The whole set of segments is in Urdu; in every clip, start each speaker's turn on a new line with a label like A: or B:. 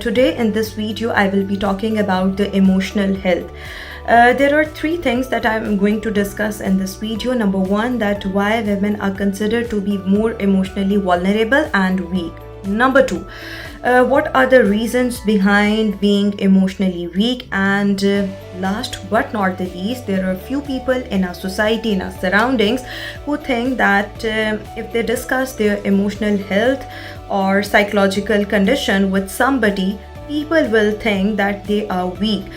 A: Today in this video I will be talking about the emotional health. There are three things that I'm going to discuss in this video. Number one, that why women are considered to be more emotionally vulnerable and weak. Number two, what are the reasons behind being emotionally weak? And last but not the least, there are few people in our society, in our surroundings, who think that if they discuss their emotional health or psychological condition with somebody, people will think that they are weak.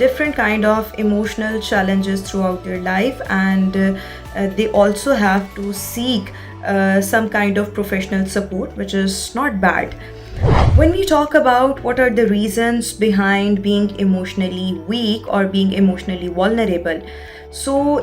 A: different kind of emotional challenges throughout their life, and they also have to seek some kind of professional support, which is not bad. When we talk about what are the reasons behind being emotionally weak or being emotionally vulnerable, so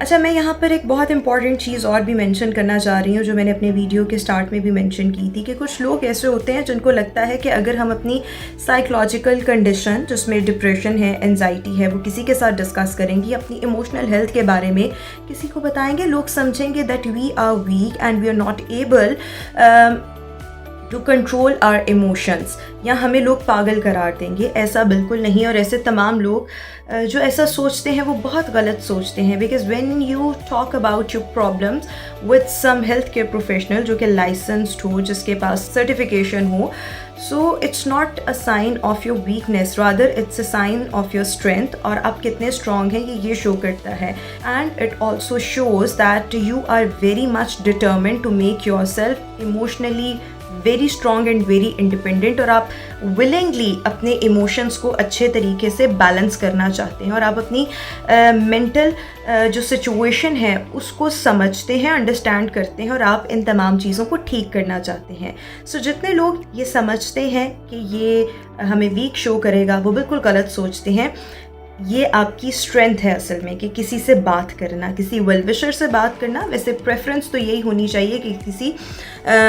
A: اچھا، میں یہاں پر ایک بہت امپورٹنٹ چیز اور بھی مینشن کرنا چاہ رہی ہوں جو میں نے اپنے ویڈیو کے سٹارٹ میں بھی مینشن کی تھی، کہ کچھ لوگ ایسے ہوتے ہیں جن کو لگتا ہے کہ اگر ہم اپنی سائیکولوجیکل کنڈیشن جس میں ڈپریشن ہے، انزائٹی ہے، وہ کسی کے ساتھ ڈسکس کریں گی، اپنی ایموشنل ہیلتھ کے بارے میں کسی کو بتائیں گے، لوگ سمجھیں گے that we are weak and we are not able to control our emotions, یا ہمیں لوگ پاگل قرار دیں گے. ایسا بالکل نہیں، اور ایسے تمام لوگ جو ایسا سوچتے ہیں وہ بہت غلط سوچتے ہیں. Because when you talk about your problems with some health care professional جو کہ لائسنسڈ ہو، جس کے پاس سرٹیفکیشن ہو، so it's not a sign of your weakness, rather it's a sign of your strength. اور آپ کتنے اسٹرانگ ہیں یہ شو کرتا ہے. And it also shows that you are very much determined to make yourself emotionally very strong and very independent, اور آپ ولنگلی اپنے ایموشنس کو اچھے طریقے سے بیلنس کرنا چاہتے ہیں، اور آپ اپنی مینٹل جو سچویشن ہے اس کو سمجھتے ہیں، انڈرسٹینڈ کرتے ہیں، اور آپ ان تمام چیزوں کو ٹھیک کرنا چاہتے ہیں. سو جتنے لوگ یہ سمجھتے ہیں کہ یہ ہمیں ویک شو کرے گا، وہ بالکل غلط سوچتے ہیں. یہ آپ کی اسٹرینتھ ہے اصل میں، کہ کسی سے بات کرنا، کسی ویل وشر سے بات کرنا. ویسے پریفرنس تو یہی ہونی چاہیے کہ کسی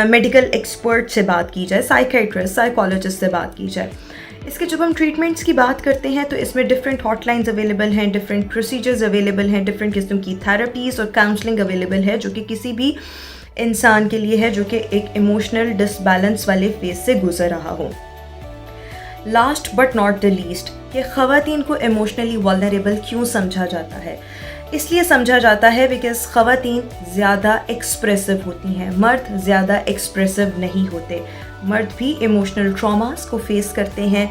A: میڈیکل ایکسپرٹ سے بات کی جائے، سائیکیٹرسٹ، سائیکالوجسٹ سے بات کی جائے. اس کے جب ہم ٹریٹمنٹس کی بات کرتے ہیں تو اس میں ڈفرینٹ ہاٹ لائنز اویلیبل ہیں، ڈفرینٹ پروسیجرز اویلیبل ہیں، ڈفرینٹ قسم کی تھراپیز اور کاؤنسلنگ اویلیبل ہے جو کہ کسی بھی انسان کے لیے ہے جو کہ ایک ایموشنل ڈس بیلنس والے فیز سے گزر رہا ہو. Last but not the least, کہ خواتین کو ایموشنلی والنریبل کیوں سمجھا جاتا ہے؟ اس لیے سمجھا جاتا ہے بیکاز خواتین زیادہ ایکسپریسو ہوتی ہیں، مرد زیادہ ایکسپریسو نہیں ہوتے. مرد بھی ایموشنل ٹراماز کو فیس کرتے ہیں،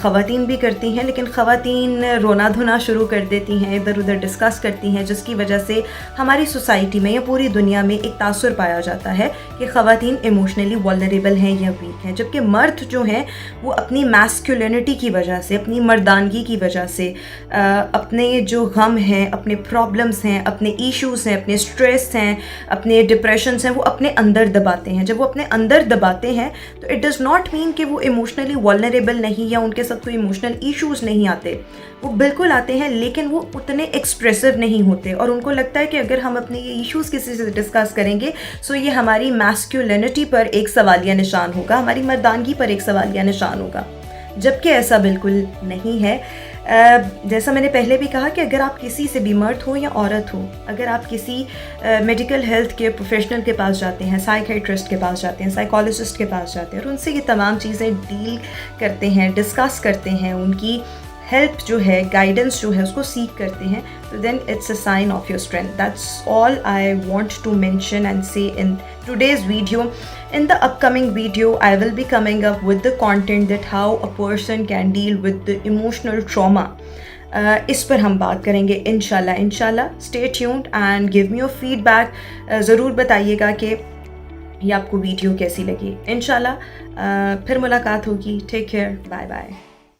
A: خواتین بھی کرتی ہیں، لیکن خواتین رونا دھونا شروع کر دیتی ہیں، ادھر ادھر ڈسکس کرتی ہیں، جس کی وجہ سے ہماری سوسائٹی میں یا پوری دنیا میں ایک تاثر پایا جاتا ہے کہ خواتین ایموشنلی والنریبل ہیں یا ویک ہیں. جبکہ مرد جو ہیں وہ اپنی میسکولینٹی کی وجہ سے، اپنی مردانگی کی وجہ سے، اپنے جو غم ہیں، اپنے پرابلمس ہیں، اپنے ایشوز ہیں، اپنے اسٹریس ہیں، اپنے ڈپریشنس ہیں، وہ اپنے اندر دباتے ہیں. جب وہ اپنے اندر دباتے ہیں تو اٹ ڈز ناٹ مین کہ وہ ایموشنلی والنریبل نہیں یا ان کے ساتھ کوئی ایموشنل ایشوز نہیں آتے. وہ بالکل آتے ہیں، لیکن وہ اتنے ایکسپریسو نہیں ہوتے، اور ان کو لگتا ہے کہ اگر ہم اپنے یہ ایشوز کسی سے ڈسکس کریں گے سو یہ ہماری میسکولینٹی پر ایک سوالیہ نشان ہوگا، ہماری مردانگی پر ایک سوالیہ نشان ہوگا. جبکہ ایسا بالکل نہیں ہے. جیسا میں نے پہلے بھی کہا کہ اگر آپ کسی سے بھی، مرد ہو یا عورت ہو، اگر آپ کسی میڈیکل ہیلتھ کیئر پروفیشنل کے پاس جاتے ہیں، سائیکیٹرسٹ کے پاس جاتے ہیں، سائیکالوجسٹ کے پاس جاتے ہیں، اور ان سے یہ تمام چیزیں ڈیل کرتے ہیں، ڈسکس کرتے ہیں، ان کی ہیلپ جو ہے، گائیڈنس جو ہے اس کو سیکھ کرتے ہیں، تو then it's a sign of your strength. That's all I want to mention and say in today's video. In the upcoming video, I will be coming up with the content that how a person can deal with the emotional trauma. اس پر ہم بات کریں گے انشاءاللہ. Stay tuned and give me your feedback. ضرور بتائیے گا کہ یہ آپ کو ویڈیو کیسی لگی. انشاءاللہ پھر ملاقات ہوگی. Take care, bye bye.